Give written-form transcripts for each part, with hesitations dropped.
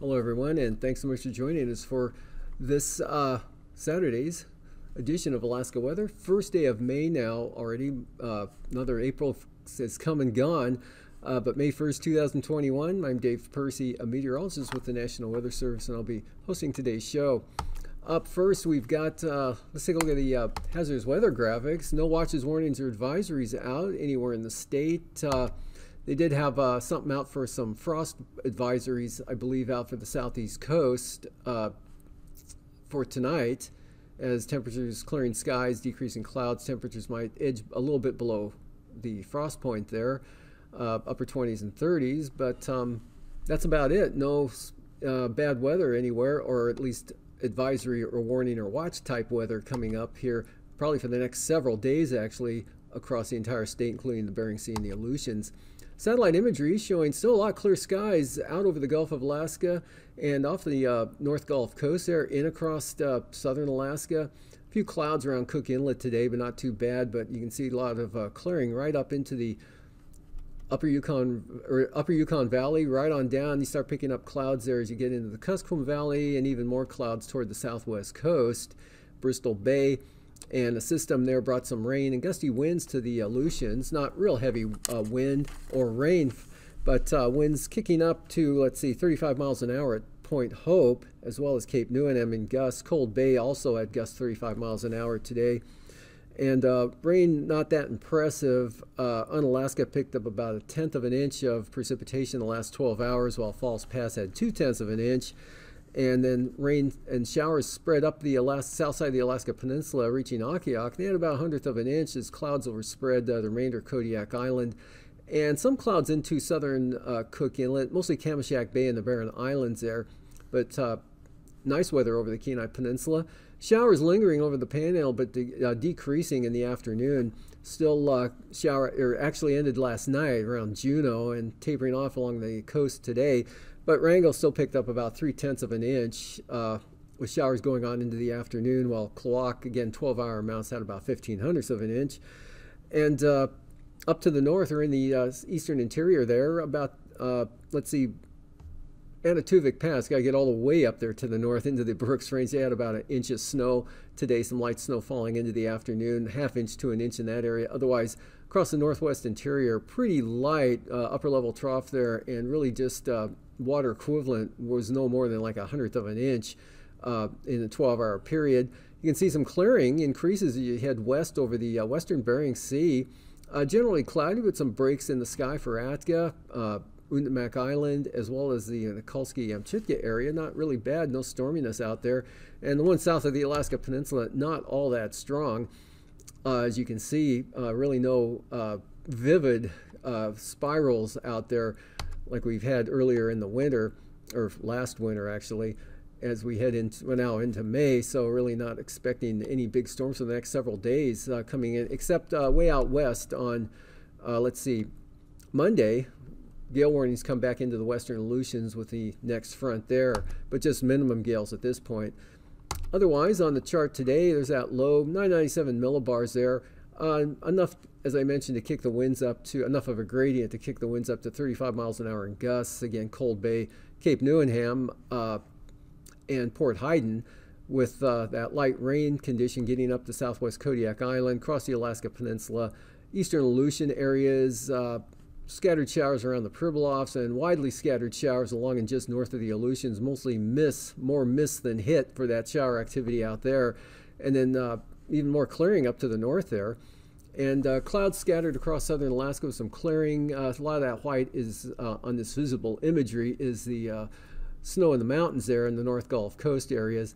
Hello everyone, and thanks so much for joining us for this Saturday's edition of Alaska Weather. First day of May now already. Another April has come and gone, but May 1st, 2021. I'm Dave Percy, a meteorologist with the National Weather Service, and I'll be hosting today's show. Up first, we've got, let's take a look at the hazardous weather graphics. No watches, warnings, or advisories out anywhere in the state. They did have something out for some frost advisories, I believe, out for the southeast coast for tonight, as temperatures clearing skies, decreasing clouds. Temperatures might edge a little bit below the frost point there, upper 20s and 30s, but that's about it. No bad weather anywhere, or at least advisory or warning or watch type weather coming up here, probably for the next several days actually, across the entire state, including the Bering Sea and the Aleutians. Satellite imagery showing still a lot of clear skies out over the Gulf of Alaska and off the North Gulf Coast there, in across southern Alaska. A few clouds around Cook Inlet today, but not too bad. But you can see a lot of clearing right up into the upper Yukon Valley, right on down. You start picking up clouds there as you get into the Kuskokwim Valley, and even more clouds toward the southwest coast, Bristol Bay. And a system there brought some rain and gusty winds to the Aleutians. Not real heavy wind or rain, but winds kicking up to, let's see, 35 miles an hour at Point Hope, as well as Cape Neuenham and gusts. Cold Bay also had gusts 35 miles an hour today. And rain not that impressive. Unalaska picked up about 1/10 of an inch of precipitation in the last 12 hours, while Falls Pass had 2/10 of an inch. And then rain and showers spread up the south side of the Alaska Peninsula, reaching AKwx. They had about 1/100 of an inch as clouds overspread the remainder of Kodiak Island. And some clouds into southern Cook Inlet, mostly Kamishak Bay and the Barren Islands there. But nice weather over the Kenai Peninsula. Showers lingering over the Panhandle, but decreasing in the afternoon. Still actually ended last night around Juneau and tapering off along the coast today. But Wrangell still picked up about 3/10 of an inch with showers going on into the afternoon, while Klawock, again, 12-hour amounts had about 1/1500 of an inch. And up to the north, or in the eastern interior there, about, let's see, Anatuvik Pass, got to get all the way up there to the north into the Brooks Range. They had about 1 inch of snow today, some light snow falling into the afternoon, 1/2 inch to 1 inch in that area. Otherwise, across the northwest interior, pretty light upper level trough there, and really just water equivalent was no more than like 1/100 of an inch in a 12-hour period. You can see some clearing increases as you head west over the western Bering Sea. Generally cloudy with some breaks in the sky for Atka, Undamak Island, as well as the Nikolsky-Yamchitka area. Not really bad, no storminess out there. And the one south of the Alaska Peninsula, not all that strong. As you can see, really no vivid spirals out there like we've had earlier in the winter, or last winter actually, as we head now into May. So really not expecting any big storms for the next several days coming in, except way out west on, let's see, Monday. Gale warnings come back into the western Aleutians with the next front there, but just minimum gales at this point. Otherwise, on the chart today, there's that low 997 millibars there. Enough, as I mentioned, to kick the winds up to, enough of a gradient to kick the winds up to 35 miles an hour in gusts. Again, Cold Bay, Cape Neuenham, and Port Hayden, with that light rain condition getting up to southwest Kodiak Island, across the Alaska Peninsula, eastern Aleutian areas, scattered showers around the Pribilofs, and widely scattered showers along and just north of the Aleutians, mostly more miss than hit for that shower activity out there. And then even more clearing up to the north there. And clouds scattered across southern Alaska with some clearing. A lot of that white is, on this visible imagery, is the snow in the mountains there in the North Gulf Coast areas.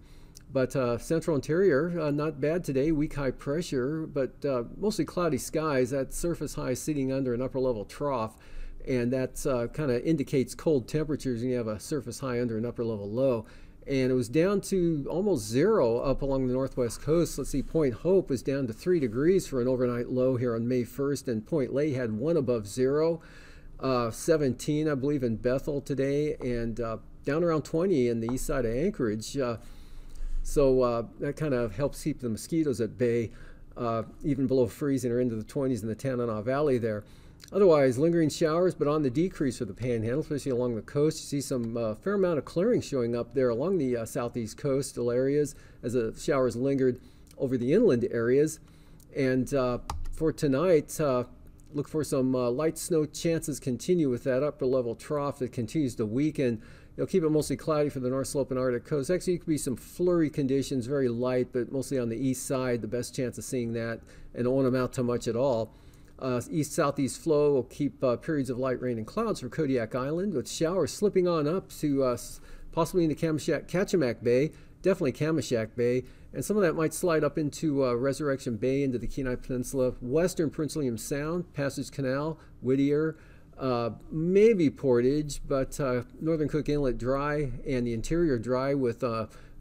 But central interior, not bad today, weak high pressure, but mostly cloudy skies. That surface high sitting under an upper level trough, and that kind of indicates cold temperatures, and you have a surface high under an upper level low. And it was down to almost 0 up along the northwest coast. Let's see, Point Hope was down to 3 degrees for an overnight low here on May 1st, and Point Lay had 1 above 0. 17, I believe, in Bethel today, and down around 20 in the east side of Anchorage. So that kind of helps keep the mosquitoes at bay, even below freezing or into the 20s in the Tanana Valley there. Otherwise, lingering showers, but on the decrease for the Panhandle, especially along the coast. You see some fair amount of clearing showing up there along the southeast coastal areas as the showers lingered over the inland areas. And for tonight, look for some light snow chances continue with that upper level trough that continues to weaken. You'll keep it mostly cloudy for the North Slope and Arctic coast. Actually, it could be some flurry conditions, very light, but mostly on the east side, the best chance of seeing that, and it won't amount to much at all. East-southeast flow will keep periods of light rain and clouds for Kodiak Island, with showers slipping on up to possibly into Kachemak Bay, definitely Kamishak Bay, and some of that might slide up into Resurrection Bay, into the Kenai Peninsula, western Prince William Sound, Passage Canal, Whittier, maybe Portage, but northern Cook Inlet dry, and the interior dry with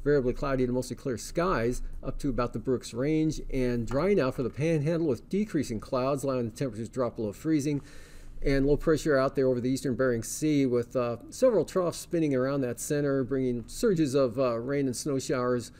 variably cloudy to mostly clear skies up to about the Brooks Range, and dry now for the Panhandle with decreasing clouds, allowing the temperatures to drop below freezing, and low pressure out there over the eastern Bering Sea with several troughs spinning around that center, bringing surges of rain and snow showers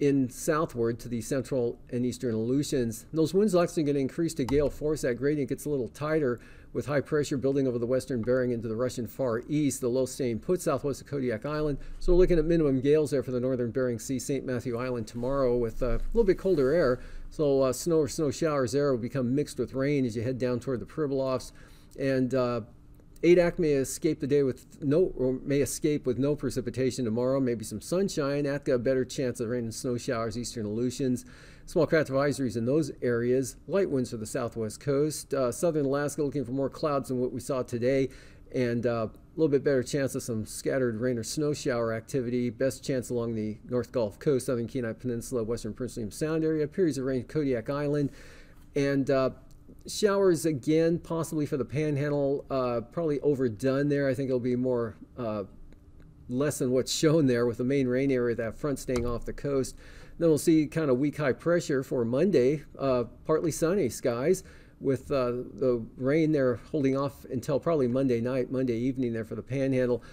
in southward to the central and eastern Aleutians. And those winds are actually going to increase to gale force. That gradient gets a little tighter with high pressure building over the western Bering into the Russian Far East. The low staying put southwest of Kodiak Island. So we're looking at minimum gales there for the northern Bering Sea, St. Matthew Island tomorrow with a little bit colder air. So snow or snow showers there will become mixed with rain as you head down toward the Pribilofs. And AKwx may escape the day with no precipitation tomorrow, maybe some sunshine. Atka a better chance of rain and snow showers, eastern Aleutians. Small craft advisories in those areas. Light winds for the southwest coast. Southern Alaska looking for more clouds than what we saw today, and a little bit better chance of some scattered rain or snow shower activity. Best chance along the North Gulf Coast, southern Kenai Peninsula, western Prince William Sound area. Periods of rain Kodiak Island, and showers again possibly for the Panhandle. Probably overdone there. I think it'll be more less than what's shown there, with the main rain area, that front staying off the coast. Then we'll see kind of weak high pressure for Monday, partly sunny skies with the rain there holding off until probably Monday night, Monday evening there for the Panhandle,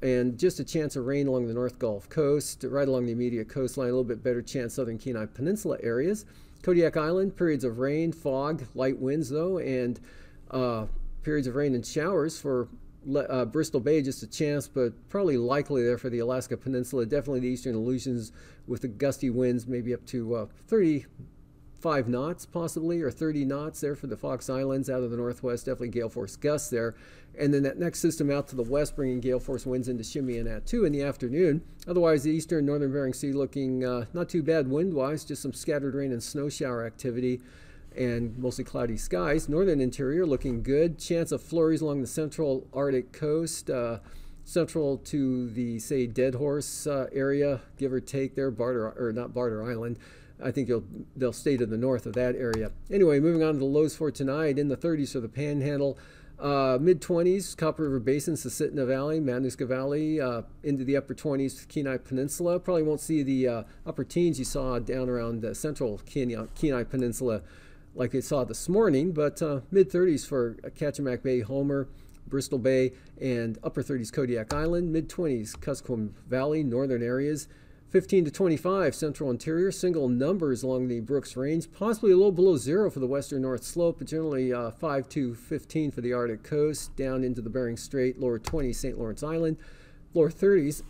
and just a chance of rain along the North Gulf Coast, right along the immediate coastline. A little bit better chance southern Kenai Peninsula areas. Kodiak Island, periods of rain, fog, light winds though, and periods of rain and showers for Bristol Bay, just a chance, but probably likely there for the Alaska Peninsula. Definitely the eastern Aleutians with the gusty winds, maybe up to 35 knots possibly, or 30 knots there for the Fox Islands out of the northwest. Definitely gale force gusts there. And then that next system out to the west, bringing gale force winds into Shimmy and Attu in the afternoon. Otherwise, the eastern northern Bering Sea looking not too bad wind-wise, just some scattered rain and snow shower activity, and mostly cloudy skies. Northern interior looking good. Chance of flurries along the central Arctic coast, central to the, say, Dead Horse area, give or take there, not Barter Island. I think they'll stay to the north of that area. Anyway, moving on to the lows for tonight, in the 30s for the Panhandle. Mid-20s, Copper River Basin, Susitna Valley, Matanuska Valley, into the upper 20s, Kenai Peninsula. Probably won't see the upper teens you saw down around the central Kenai Peninsula like you saw this morning, but mid-30s for Kachemak Bay, Homer, Bristol Bay, and upper 30s Kodiak Island. Mid-20s Kuskokwim Valley, northern areas. 15 to 25 central interior, single numbers along the Brooks Range, possibly a little below zero for the western North Slope, but generally 5 to 15 for the Arctic coast, down into the Bering Strait, lower 20s St. Lawrence Island, lower 30s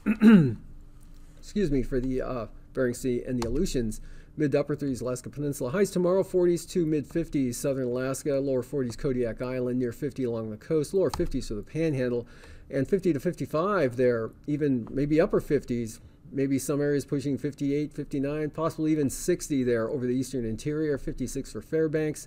excuse me, for the Bering Sea and the Aleutians. Mid to upper 30s Alaska Peninsula. Highs tomorrow 40s to mid 50s southern Alaska, lower 40s Kodiak Island, near 50 along the coast, lower 50s for the Panhandle, and 50 to 55 there, even maybe upper 50s. Maybe some areas pushing 58, 59, possibly even 60 there over the eastern interior, 56 for Fairbanks,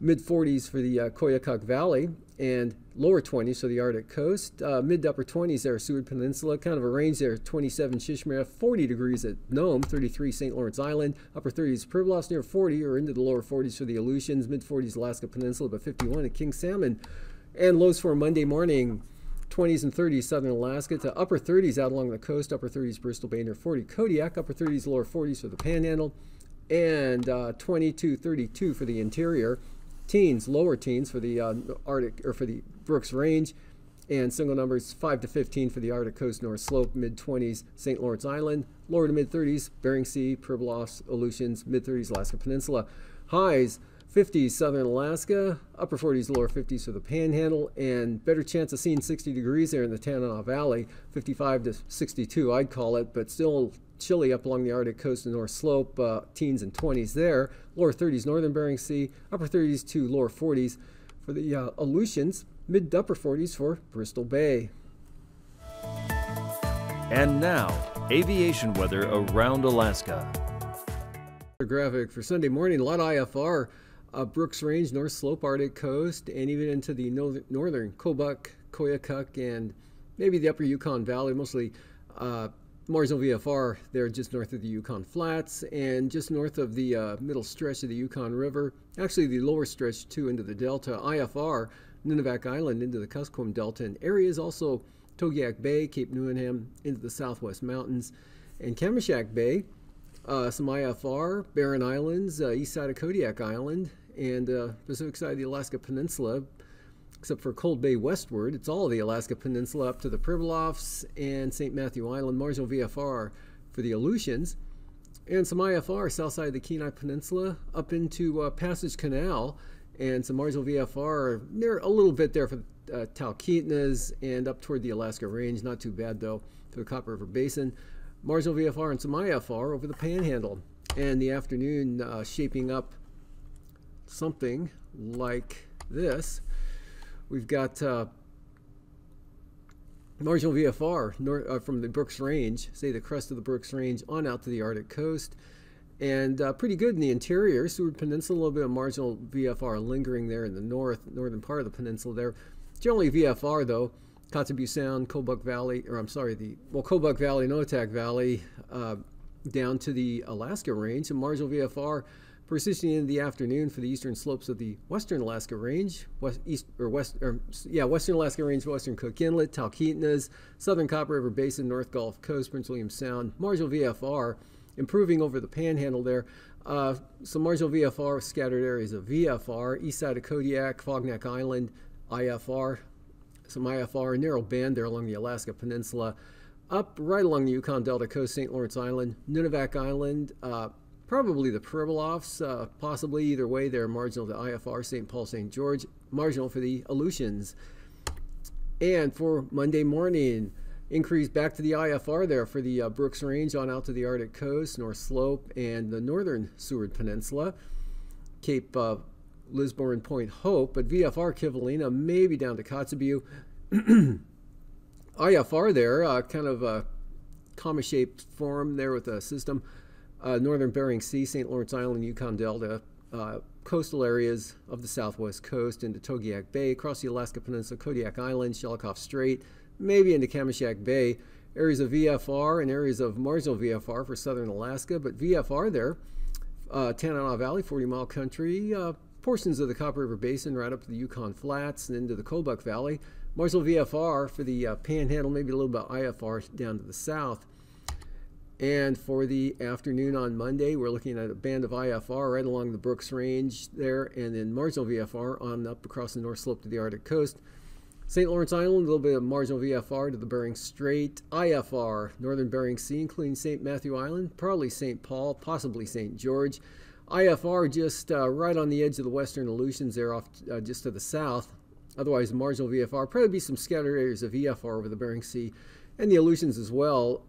mid-40s for the Koyukuk Valley, and lower 20s for the Arctic coast. Mid to upper 20s there, Seward Peninsula, kind of a range there, 27 Shishmaref, 40 degrees at Nome, 33 St. Lawrence Island, upper 30s Pribilofs near 40, or into the lower 40s for the Aleutians, mid-40s Alaska Peninsula, but 51 at King Salmon. And lows for Monday morning, 20s and 30s southern Alaska to upper 30s out along the coast, upper 30s Bristol Bay near 40 Kodiak, upper 30s lower 40s for the Panhandle, and 20 to 32 for the interior. Teens, lower teens for the Arctic, or for the Brooks Range, and single numbers 5 to 15 for the Arctic coast North Slope, mid 20s St. Lawrence Island, lower to mid 30s Bering Sea, Pribilofs, Aleutians, mid 30s Alaska Peninsula. Highs 50s southern Alaska, upper 40s, lower 50s for the Panhandle, and better chance of seeing 60 degrees there in the Tanana Valley, 55 to 62 I'd call it, but still chilly up along the Arctic coast and North Slope, teens and 20s there, lower 30s northern Bering Sea, upper 30s to lower 40s for the Aleutians, mid to upper 40s for Bristol Bay. And now, aviation weather around Alaska. Graphic for Sunday morning, a lot of IFR, Brooks Range, North Slope, Arctic coast, and even into the northern Kobuk, Koyukuk, and maybe the upper Yukon Valley, mostly marginal VFR there just north of the Yukon Flats and just north of the middle stretch of the Yukon River, actually the lower stretch too into the Delta, IFR, Nunivak Island into the Kuskokwim Delta, and areas also Togiak Bay, Cape Newenham into the Southwest Mountains, and Kamishak Bay, some IFR, Barren Islands, east side of Kodiak Island, and Pacific side of the Alaska Peninsula, except for Cold Bay westward. It's all of the Alaska Peninsula up to the Pribilofs and St. Matthew Island, marginal VFR for the Aleutians, and some IFR south side of the Kenai Peninsula up into Passage Canal, and some marginal VFR near a little bit there for Talkeetnas and up toward the Alaska Range. Not too bad though for the Copper River Basin. Marginal VFR and some IFR over the Panhandle. And the afternoon shaping up something like this. We've got marginal VFR from the Brooks Range, say the crest of the Brooks Range, on out to the Arctic coast. And pretty good in the interior. Seward Peninsula, a little bit of marginal VFR lingering there in the northern part of the peninsula there. Generally VFR though. Kotzebue Sound, Kobuk Valley, or I'm sorry, Kobuk Valley, Noatak Valley, down to the Alaska Range, and marginal VFR persisting in the afternoon for the eastern slopes of the Western Alaska Range, Western Alaska Range, Western Cook Inlet, Talkeetnas, Southern Copper River Basin, North Gulf Coast, Prince William Sound, marginal VFR improving over the Panhandle there. Some marginal VFR, scattered areas of VFR, east side of Kodiak, Fognak Island, IFR. Some IFR, narrow band there along the Alaska Peninsula, up right along the Yukon Delta coast, St. Lawrence Island, Nunivak Island, probably the Pribilofs, possibly either way they're marginal to IFR, St. Paul, St. George, marginal for the Aleutians. And for Monday morning, increase back to the IFR there for the Brooks Range on out to the Arctic coast, North Slope, and the northern Seward Peninsula, Cape Lisburn, Point Hope, but VFR Kivalina maybe down to Kotzebue. IFR there, kind of a comma-shaped form there with a system. Northern Bering Sea, St. Lawrence Island, Yukon Delta, coastal areas of the southwest coast into Togiak Bay, across the Alaska Peninsula, Kodiak Island, Shelikof Strait, maybe into Kamishak Bay. Areas of VFR and areas of marginal VFR for southern Alaska, but VFR there, Tanana Valley, 40-mile country, portions of the Copper River Basin right up to the Yukon Flats and into the Kobuk Valley. Marginal VFR for the Panhandle, maybe a little bit IFR down to the south. And for the afternoon on Monday, we're looking at a band of IFR right along the Brooks Range there, and then marginal VFR on up across the North Slope to the Arctic coast. St. Lawrence Island, a little bit of marginal VFR to the Bering Strait. IFR, northern Bering Sea, including St. Matthew Island, probably St. Paul, possibly St. George. IFR just right on the edge of the western Aleutians there off just to the south. Otherwise, marginal VFR. Probably be some scattered areas of VFR over the Bering Sea and the Aleutians as well.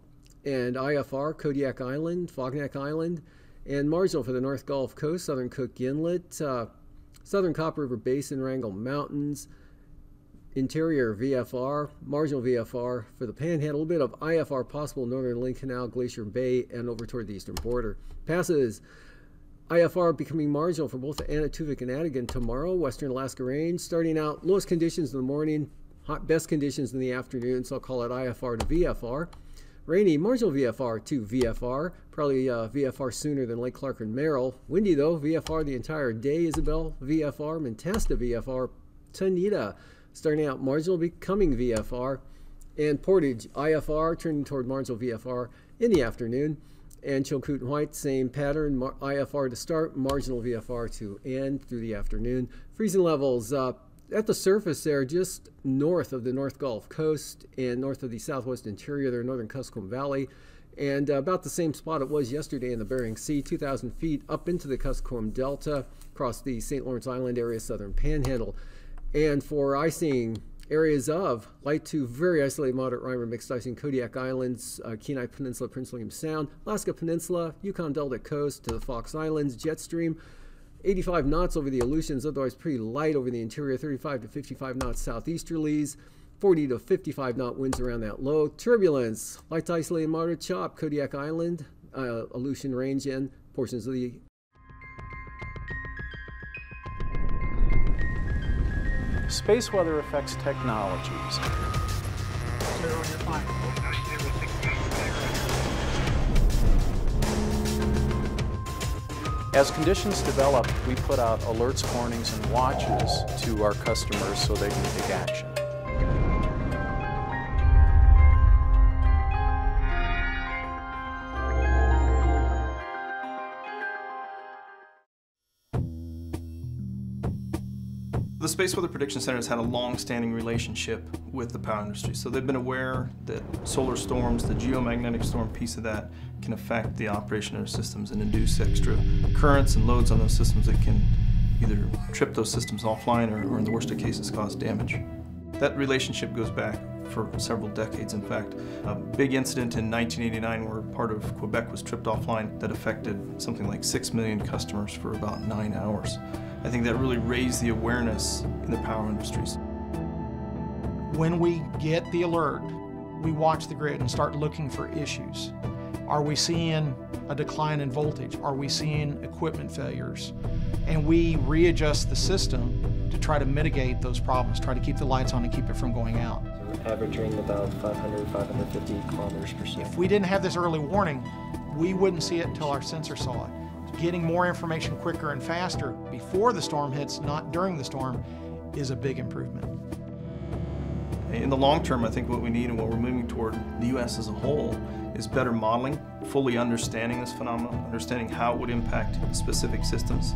And IFR, Kodiak Island, Fognak Island, and marginal for the North Gulf Coast, Southern Cook Inlet, Southern Copper River Basin, Wrangell Mountains, interior VFR, marginal VFR for the Panhandle, a little bit of IFR possible, Northern Link Canal, Glacier Bay, and over toward the eastern border. Passes. IFR becoming marginal for both the Anaktuvuk and Atigun tomorrow, Western Alaska Range. Starting out, lowest conditions in the morning, best conditions in the afternoon, so I'll call it IFR to VFR. Rainy, marginal VFR to VFR, probably VFR sooner than Lake Clark and Merrill. Windy though, VFR the entire day, Isabel, VFR, Mentasta VFR, Tanita, starting out marginal, becoming VFR, and Portage, IFR, turning toward marginal VFR in the afternoon. And Chilkoot and White, same pattern, IFR to start, marginal VFR to end through the afternoon. Freezing levels at the surface there, just north of the North Gulf Coast and north of the southwest interior there, northern Kuskokwim Valley, and about the same spot it was yesterday in the Bering Sea, 2,000 feet up into the Kuskokwim Delta, across the St. Lawrence Island area, southern Panhandle. And for icing, areas of light to very isolated moderate Reimer mixed icing, Kodiak Islands, Kenai Peninsula, Prince William Sound, Alaska Peninsula, Yukon Delta coast to the Fox Islands, jet stream, 85 knots over the Aleutians, otherwise pretty light over the interior, 35 to 55 knots southeasterlies, 40 to 55 knot winds around that low. Turbulence, light to isolated moderate chop, Kodiak Island, Aleutian Range, and portions of the Space weather affects technologies. As conditions develop, we put out alerts, warnings, and watches to our customers so they can take action. The Space Weather Prediction Center has had a long-standing relationship with the power industry, so they've been aware that solar storms, the geomagnetic storm piece of that, can affect the operation of their systems and induce extra currents and loads on those systems that can either trip those systems offline or in the worst of cases, cause damage. That relationship goes back for several decades. In fact, a big incident in 1989 where part of Quebec was tripped offline that affected something like 6 million customers for about 9 hours. I think that really raised the awareness in the power industries. When we get the alert, we watch the grid and start looking for issues. Are we seeing a decline in voltage? Are we seeing equipment failures? And we readjust the system to try to mitigate those problems, try to keep the lights on and keep it from going out. Averaging about 500, 550 kilometers per second. If we didn't have this early warning, we wouldn't see it until our sensor saw it. Getting more information quicker and faster before the storm hits, not during the storm, is a big improvement. In the long term, I think what we need and what we're moving toward, the U.S. as a whole, is better modeling, fully understanding this phenomenon, understanding how it would impact specific systems.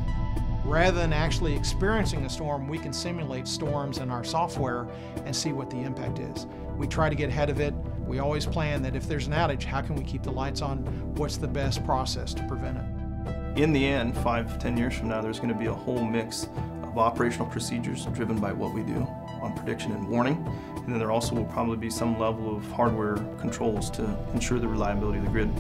Rather than actually experiencing a storm, we can simulate storms in our software and see what the impact is. We try to get ahead of it. We always plan that if there's an outage, how can we keep the lights on? What's the best process to prevent it? In the end, 5-10 years from now, there's going to be a whole mix of operational procedures driven by what we do on prediction and warning. And then there also will probably be some level of hardware controls to ensure the reliability of the grid.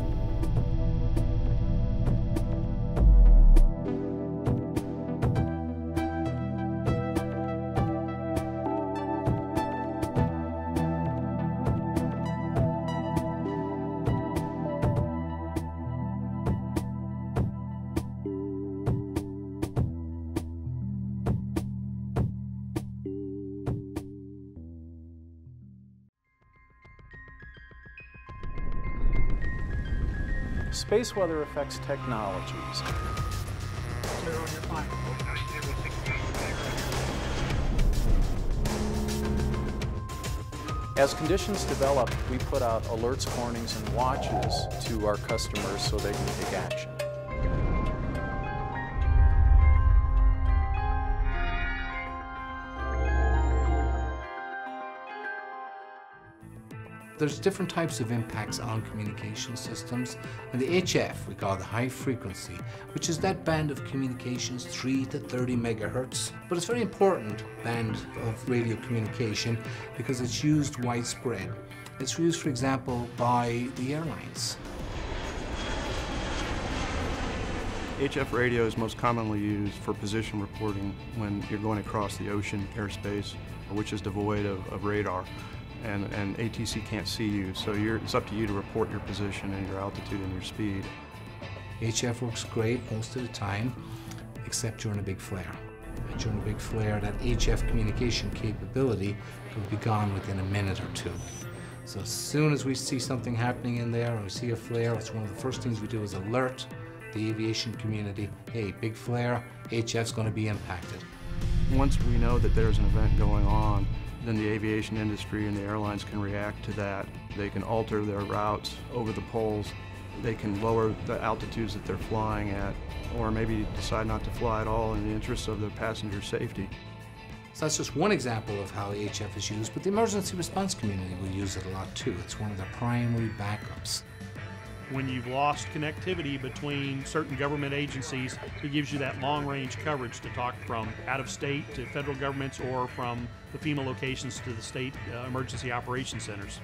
Space weather affects technologies. As conditions develop, we put out alerts, warnings, and watches to our customers so they can take action. There's different types of impacts on communication systems, and the HF we call the high frequency, which is that band of communications 3 to 30 megahertz. But it's a very important band of radio communication because it's used widespread. It's used, for example, by the airlines. HF radio is most commonly used for position reporting when you're going across the ocean airspace, which is devoid of radar. And ATC can't see you, so it's up to you to report your position and your altitude and your speed. HF works great most of the time, except during a big flare. And during a big flare, that HF communication capability could be gone within a minute or two. So as soon as we see something happening in there, or we see a flare, it's one of the first things we do is alert the aviation community, hey, big flare, HF's going to be impacted. Once we know that there's an event going on, then the aviation industry and the airlines can react to that. They can alter their routes over the poles. They can lower the altitudes that they're flying at, or maybe decide not to fly at all in the interest of the passenger safety. So that's just one example of how HF is used, but the emergency response community will use it a lot too. It's one of their primary backups. When you've lost connectivity between certain government agencies, it gives you that long-range coverage to talk from out-of-state to federal governments or from the FEMA locations to the state emergency operations centers.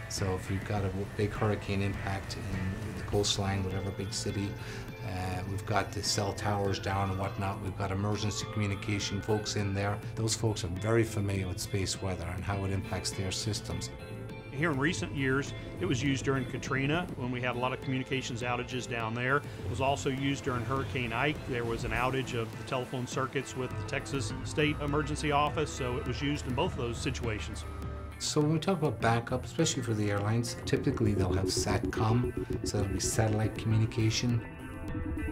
So if you've got a big hurricane impact in the coastline, whatever big city, we've got the cell towers down and whatnot, we've got emergency communication folks in there. Those folks are very familiar with space weather and how it impacts their systems. Here in recent years, it was used during Katrina when we had a lot of communications outages down there. It was also used during Hurricane Ike. There was an outage of the telephone circuits with the Texas State Emergency Office, so it was used in both of those situations. So when we talk about backup, especially for the airlines, typically they'll have SATCOM, so it'll be satellite communication.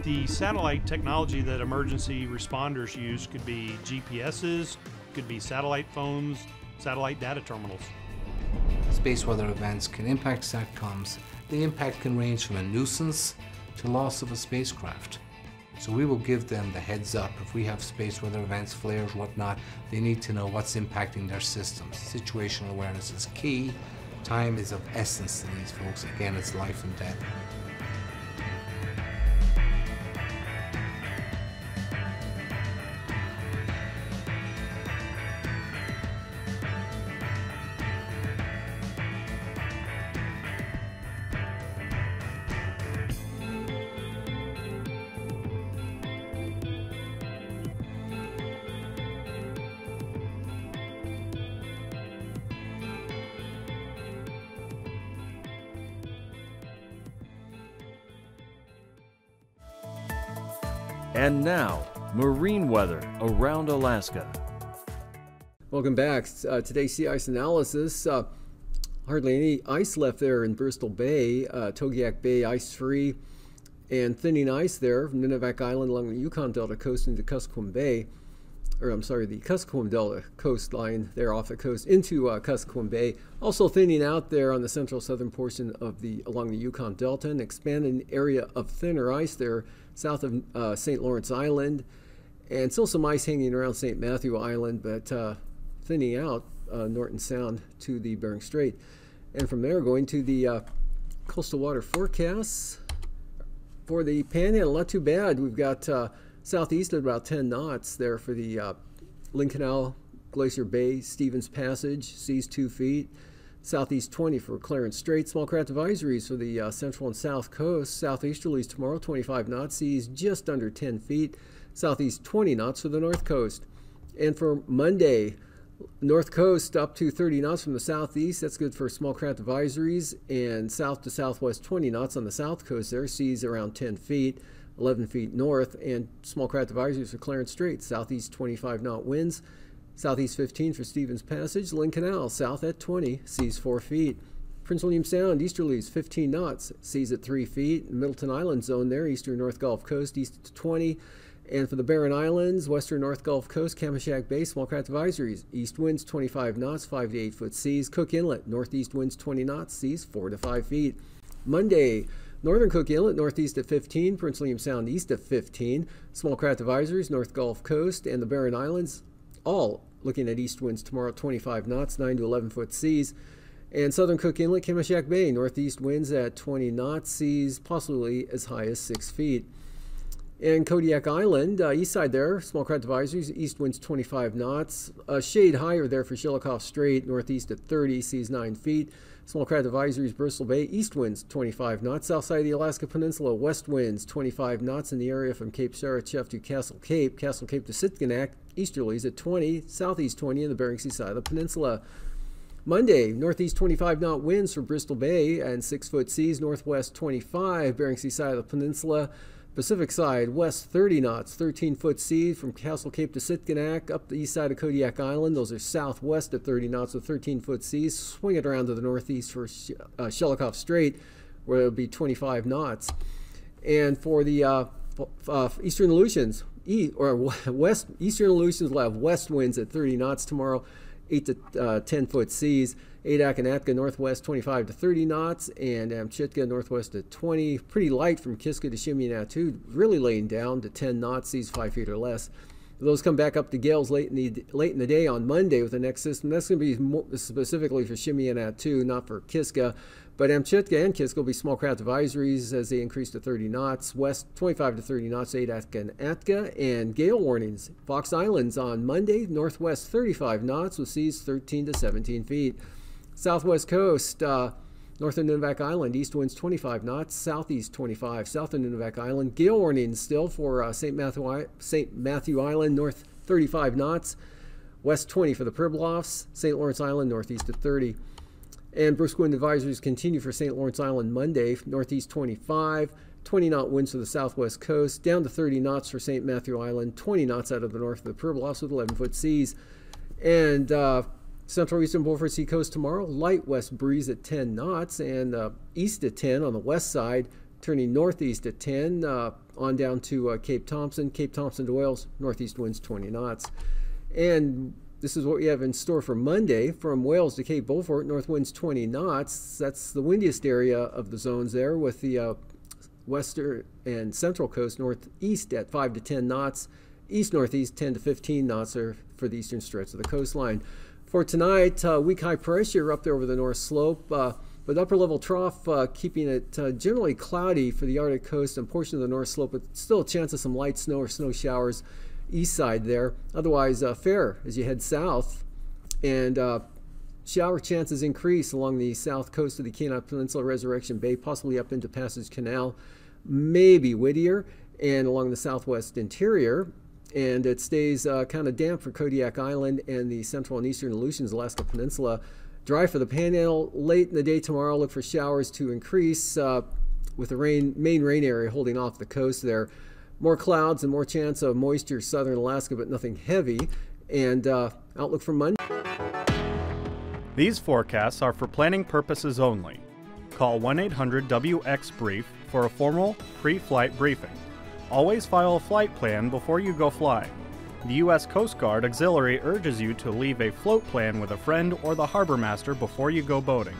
The satellite technology that emergency responders use could be GPSs, could be satellite phones, satellite data terminals. Space weather events can impact SATCOMs. The impact can range from a nuisance to loss of a spacecraft. So we will give them the heads up. If we have space weather events, flares, whatnot, they need to know what's impacting their systems. Situational awareness is key. Time is of essence to these folks. Again, it's life and death. And now, marine weather around Alaska. Welcome back. Today's sea ice analysis. Hardly any ice left there in Bristol Bay, Togiak Bay ice-free, and thinning ice there from Nunivak Island along the Yukon Delta coast into Kuskokwim Bay, or I'm sorry, the Kuskokwim Delta coastline there off the coast into Kuskokwim Bay. Also thinning out there on the central southern portion of along the Yukon Delta, an expanding area of thinner ice there south of St. Lawrence Island, and still some ice hanging around St. Matthew Island, but thinning out Norton Sound to the Bering Strait. And from there, going to the coastal water forecasts for the Panhandle. Not too bad. We've got southeast at about 10 knots there for the Lynn Canal, Glacier Bay, Stevens Passage, seas 2 feet. Southeast 20 for Clarence Strait. Small craft advisories for the central and south coast. Southeasterlies tomorrow, 25 knots. Seas just under 10 feet. Southeast 20 knots for the north coast. And for Monday, north coast up to 30 knots from the southeast. That's good for small craft advisories. And south to southwest 20 knots on the south coast there. Seas around 10 feet, 11 feet north. And small craft advisories for Clarence Strait. Southeast 25 knot winds. Southeast 15 for Stevens Passage. Lynn Canal, south at 20, seas 4 feet. Prince William Sound, easterlies 15 knots, seas at 3 feet. Middleton Island zone there, eastern North Gulf Coast, east to 20. And for the Barren Islands, western North Gulf Coast, Kamishak Bay, small craft advisories. East winds 25 knots, 5 to 8 foot seas. Cook Inlet, northeast winds 20 knots, seas 4 to 5 feet. Monday, northern Cook Inlet, northeast at 15. Prince William Sound, east at 15. Small craft advisories, North Gulf Coast and the Barren Islands, all looking at east winds tomorrow, 25 knots, 9 to 11 foot seas. And southern Cook Inlet, Kamishak Bay, northeast winds at 20 knots, seas possibly as high as 6 feet. And Kodiak Island, east side there, small craft advisories, east winds 25 knots. A shade higher there for Shelikof Strait, northeast at 30, seas 9 feet. Small craft advisories, Bristol Bay, east winds 25 knots. South side of the Alaska Peninsula, west winds 25 knots in the area from Cape Sarachef to Castle Cape to Sitkinak, easterlies at 20, southeast 20 in the Bering Sea side of the peninsula. Monday, northeast 25 knot winds for Bristol Bay and 6 foot seas, northwest 25, Bering Sea side of the peninsula. Pacific side, west 30 knots, 13 foot seas from Castle Cape to Sitkinak, up the east side of Kodiak Island. Those are southwest at 30 knots with 13 foot seas. Swing it around to the northeast for Shelikof Strait, where it'll be 25 knots. And for the eastern Aleutians, eastern Aleutians will have west winds at 30 knots tomorrow, 8 to 10 foot seas. Adak and Atka northwest 25 to 30 knots, and Amchitka northwest at 20. Pretty light from Kiska to Shimianatu, really laying down to 10 knots, seas 5 feet or less. Those come back up to gales late in the day on Monday with the next system. That's going to be more specifically for Shimian-Attu, not for Kiska. But Amchitka and Kiska will be small craft advisories as they increase to 30 knots. West 25 to 30 knots, 8 Atka and Atka. And gale warnings. Fox Islands on Monday, northwest 35 knots with seas 13 to 17 feet. Southwest coast, north of Nunivak Island, east winds 25 knots, southeast 25. South of Nunivak Island, gale warnings still for St. Matthew Island, north 35 knots. West 20 for the Pribilofs. St. Lawrence Island, northeast at 30. And brisk wind advisories continue for St. Lawrence Island Monday, northeast 25, 20-knot winds to the southwest coast, down to 30 knots for St. Matthew Island, 20 knots out of the north of the Pribilofs with 11-foot seas. And central eastern Beaufort Sea coast tomorrow, light west breeze at 10 knots and east at 10 on the west side, turning northeast at 10 on down to Cape Thompson to Wales, northeast winds 20 knots. And this is what we have in store for Monday. From Wales to Cape Beaufort, north winds 20 knots. That's the windiest area of the zones there, with the western and central coast northeast at 5 to 10 knots. East-northeast 10 to 15 knots are for the eastern stretch of the coastline. For tonight, weak high pressure up there over the north slope, but upper level trough keeping it generally cloudy for the Arctic coast and portion of the north slope, but still a chance of some light snow or snow showers east side there. Otherwise fair as you head south, and shower chances increase along the south coast of the Kenai Peninsula, Resurrection Bay, possibly up into Passage Canal, maybe Whittier, and along the southwest interior. And it stays kind of damp for Kodiak Island and the central and eastern Aleutians, Alaska Peninsula. Dry for the Panhandle. Late in the day tomorrow, look for showers to increase with the main rain area holding off the coast there. More clouds and more chance of moisture southern Alaska, but nothing heavy. And outlook for Monday. These forecasts are for planning purposes only. Call 1-800-WX-BRIEF for a formal pre-flight briefing. Always file a flight plan before you go flying. The U.S. Coast Guard Auxiliary urges you to leave a float plan with a friend or the harbor master before you go boating.